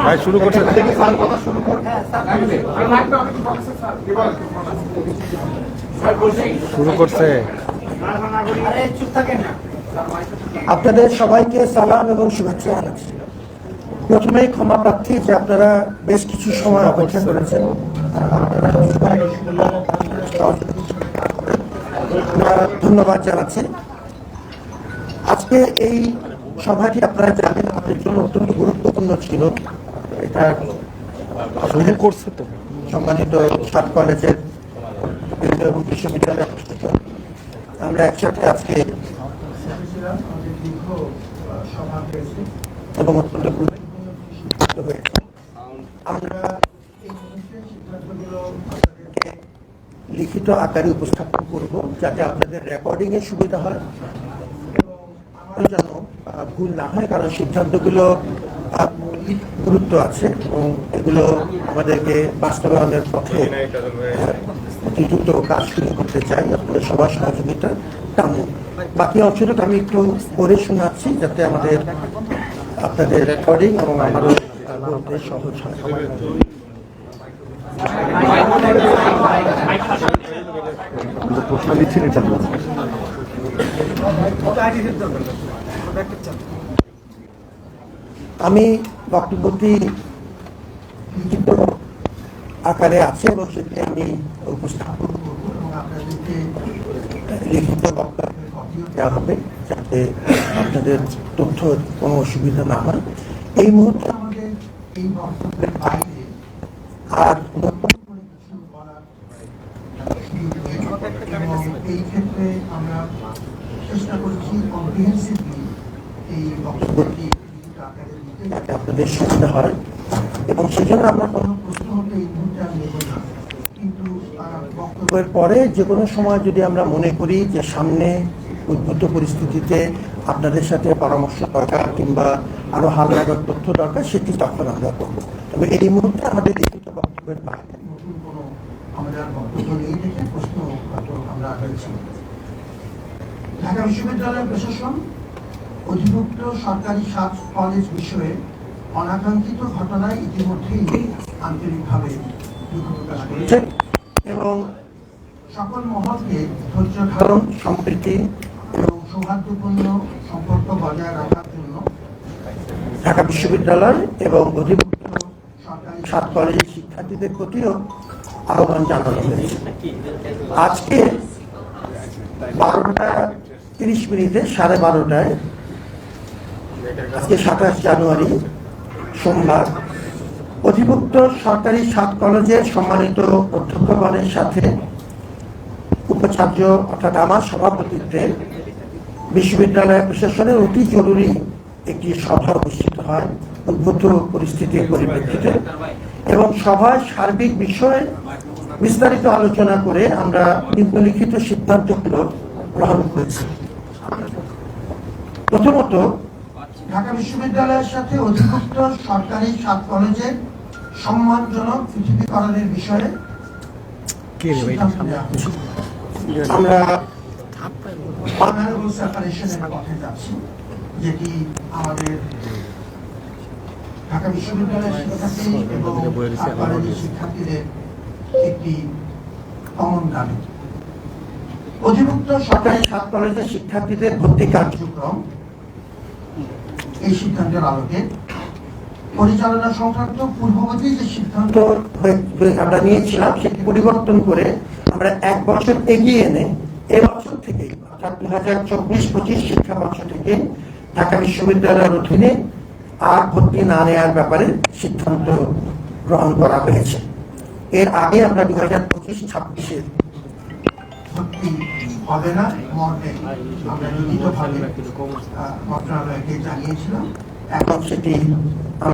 ভাই শুরু করছে আপনাদের সবাইকে সালাম এবং শুভেচ্ছা জানাচ্ছি। প্রথমেই ক্ষমা প্রার্থী যে আপনারা বেশ কিছু সময় অপেক্ষা করেছেন। ধন্যবাদ জানাচ্ছি। আজকে এই সভাটি আপনারা জানেন আমাদের জন্য অত্যন্ত গুরুত্বপূর্ণ ছিল। এটা শুরু করছে তো সম্মানিত 7 কলেজের এবং বিশ্ববিদ্যালয় আমরা একসাথে আজকে এবং অত্যন্ত গুরুত্বপূর্ণ হয়েছে। আমরা লিখিত আকারে উপস্থাপন করব যাতে আপনাদের রেকর্ডিং এর সুবিধা হয় এবং যেন ভুল না হয়, কারণ সিদ্ধান্তগুলো গুরুত্ব আছে এবং এগুলো আমাদেরকে বাস্তবায়নের পথে দ্রুত কাজ শুরু করতে চাই। আপনাদের সবার সহযোগিতা কাম্য। বাকি অংশটুকু আমি একটু পড়ে শোনাচ্ছি যাতে আপনাদের রেকর্ডিং এবং আমারও বলতে সহজ হয়। প্রশ্ন দিচ্ছি আমি বক্তব্যটি লিখিত আকারে আছে এবং সেটি আমি উপস্থাপন করব এবং আপনাদেরকে লিখিত বক্তব্য দেওয়া হবে যাতে আপনাদের তথ্য কোনো অসুবিধা না হয়। এই মুহূর্তে আমাদের এই বক্তব্যের বাইরে আর এই ক্ষেত্রে আমরা চেষ্টা করছি কম্প্রিহেন্সিভলি এই বক্তব্যটি যাতে আপনাদের সুবিধা হয় এবং সেজন্য আমরা কোনো প্রশ্ন হতে এই মুহূর্তে আমি নেব না, কিন্তু বক্তব্যের পরে যে কোনো সময় যদি আমরা মনে করি যে সামনে উদ্ভূত পরিস্থিতিতে আপনাদের সাথে পরামর্শ দরকার কিংবা আরো হালনাগাদ তথ্য দরকার, সেটি তখন আমরা করবো। তবে এই মুহূর্তে আমাদের লিখিত বক্তব্যের বাইরে নতুন কোনো আমাদের বক্তব্য নেই দেখে প্রশ্ন আমরা আগাচ্ছি। ঢাকা বিশ্ববিদ্যালয়ের প্রশাসন অধিভুক্ত সরকারি 7 কলেজ বিষয়ে অনাকাঙ্ক্ষিত ঘটনায় ইতিমধ্যেই আন্তরিকভাবে দুঃখ প্রকাশ করেছে এবং সকল মহলকে ধৈর্য ধারণ, সম্প্রীতি এবং সৌহার্দ্যপূর্ণ সম্পর্ক বজায় রাখার জন্য ঢাকা বিশ্ববিদ্যালয় এবং অধিভুক্ত সরকারি 7 কলেজের শিক্ষার্থীদের প্রতিও আহ্বান জানানো হয়েছে। আজকে 12:30 12:30 আজকে 27 জানুয়ারি সোমবার অধিভুক্ত সরকারি 7 কলেজের সম্মানিত অধ্যক্ষগণের সাথে উপাচার্য অর্থাৎ আমার সভাপতিত্বে বিশ্ববিদ্যালয় প্রশাসনের অতি জরুরি একটি সভা অনুষ্ঠিত হয় উদ্ভূত পরিস্থিতির পরিপ্রেক্ষিতে এবং সভায় সার্বিক বিষয়ে বিস্তারিত আলোচনা করে আমরা নিম্নলিখিত সিদ্ধান্তগুলো গ্রহণ করেছি। প্রথমত, ঢাকা বিশ্ববিদ্যালয়ের সাথে অধিভুক্ত সরকারি 7 কলেজের সম্মানজনক পৃথিবীকরণের বিষয়ে আমরা অনারেবল সেপারেশনের পথে যাচ্ছি, যেটি আমাদের ঢাকা বিশ্ববিদ্যালয়ের শিক্ষার্থী এবং কলেজের শিক্ষার্থীদের একটি কমন দাবি। অধিভুক্ত সরকারি 7 কলেজের শিক্ষার্থীদের ভর্তি কার্যক্রম এই সিদ্ধান্তের আলোকে পরিচালনা সংক্রান্ত পূর্ববর্তী যে সিদ্ধান্ত আমরা নিয়েছিলাম সেটি পরিবর্তন করে আমরা 1 বছর এগিয়ে এনে এবছর থেকে অর্থাৎ 2024-25 শিক্ষাবর্ষ থেকে ঢাকা বিশ্ববিদ্যালয়ের অধীনে আর ভর্তি না নেওয়ার ব্যাপারে সিদ্ধান্ত গ্রহণ করা হয়েছে। এর আগে আমরা 2025-26 ভর্তি হবে না মর্মে আমরা লিখিতভাবে মন্ত্রণালয়কে জানিয়েছিলাম। এখন সেটি